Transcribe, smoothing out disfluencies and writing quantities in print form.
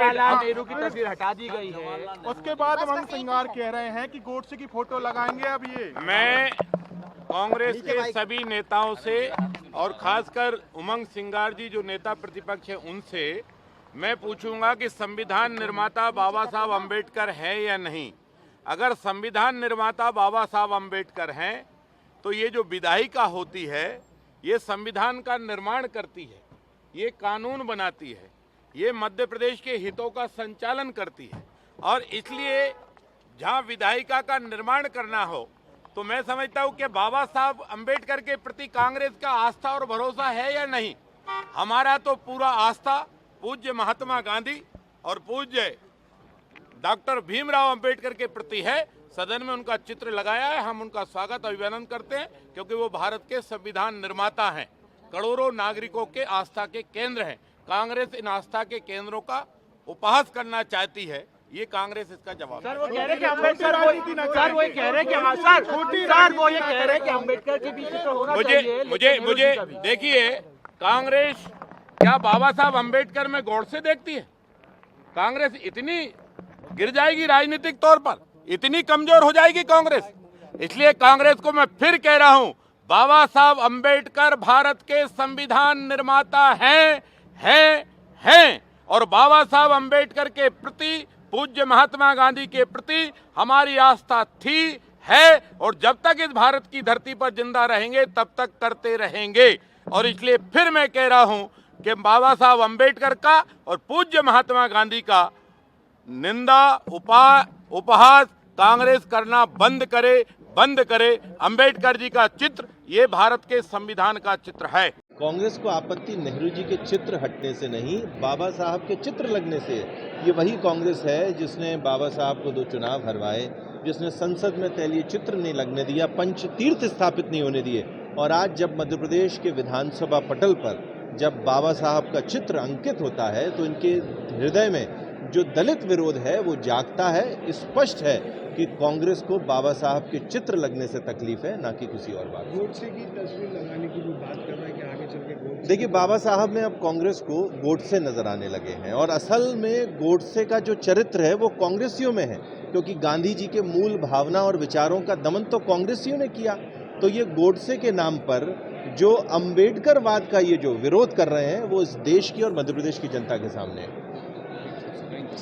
जवाहरलाल नेहरू की तस्वीर हटा दी गई है। उसके बाद उमंग सिंगार कह रहे हैं कि गोडसे की फोटो लगाएंगे। अब ये मैं कांग्रेस के सभी नेताओं से और खासकर उमंग सिंगार जी जो नेता प्रतिपक्ष है उनसे मैं पूछूंगा कि संविधान निर्माता बाबा साहब अम्बेडकर है या नहीं। अगर संविधान निर्माता बाबा साहब अम्बेडकर हैं तो ये जो विधायिका होती है ये संविधान का निर्माण करती है, ये कानून बनाती है, ये मध्य प्रदेश के हितों का संचालन करती है। और इसलिए जहां विधायिका का निर्माण करना हो तो मैं समझता हूं कि बाबा साहब अम्बेडकर के प्रति कांग्रेस का आस्था और भरोसा है या नहीं। हमारा तो पूरा आस्था पूज्य महात्मा गांधी और पूज्य डॉक्टर भीमराव अंबेडकर के प्रति है। सदन में उनका चित्र लगाया है, हम उनका स्वागत अभिनंदन करते हैं क्योंकि वो भारत के संविधान निर्माता हैं, करोड़ों नागरिकों के आस्था के केंद्र हैं। कांग्रेस इन आस्था के केंद्रों का उपहास करना चाहती है, ये कांग्रेस इसका जवाब। सर वो कह रहे हैं कि अम्बेडकर वो ये कह रहे हैं कि अम्बेडकर के बीच तो होना चाहिए। मुझे देखिए, कांग्रेस क्या बाबा साहब अम्बेडकर में गौरसे देखती है? कांग्रेस इतनी गिर जाएगी राजनीतिक तौर पर, इतनी कमजोर हो जाएगी कांग्रेस। इसलिए कांग्रेस को मैं फिर कह रहा हूं, बाबा साहब अम्बेडकर भारत के संविधान निर्माता हैं और बाबा साहब अम्बेडकर के प्रति, पूज्य महात्मा गांधी के प्रति हमारी आस्था थी, है और जब तक इस भारत की धरती पर जिंदा रहेंगे तब तक करते रहेंगे। और इसलिए फिर मैं कह रहा हूं कि बाबा साहब अम्बेडकर का और पूज्य महात्मा गांधी का निंदा उपहास कांग्रेस करना बंद करे। अंबेडकर जी का चित्र ये भारत के संविधान का चित्र है। कांग्रेस को आपत्ति नेहरू जी के चित्र हटने से नहीं, बाबा साहब के चित्र लगने से। ये वही कांग्रेस है जिसने बाबा साहब को 2 चुनाव हरवाए, जिसने संसद में तैलीय चित्र नहीं लगने दिया, पंच तीर्थ स्थापित नहीं होने दिए। और आज जब मध्य प्रदेश के विधानसभा पटल पर जब बाबा साहब का चित्र अंकित होता है तो इनके हृदय में जो दलित विरोध है वो जागता है। स्पष्ट है कि कांग्रेस को बाबा साहब के चित्र लगने से तकलीफ है, ना कि किसी और बात। गोडसे की तस्वीर लगाने की जो बात कर रहा है कि आगे चल के गोडसे, देखिए बाबा साहब में अब कांग्रेस को गोडसे नजर आने लगे हैं और असल में गोडसे का जो चरित्र है वो कांग्रेसियों में है, क्योंकि गांधी जी के मूल भावना और विचारों का दमन तो कांग्रेसियों ने किया। तो ये गोडसे के नाम पर जो अम्बेडकरवाद का ये जो विरोध कर रहे हैं वो इस देश की और मध्य प्रदेश की जनता के सामने है।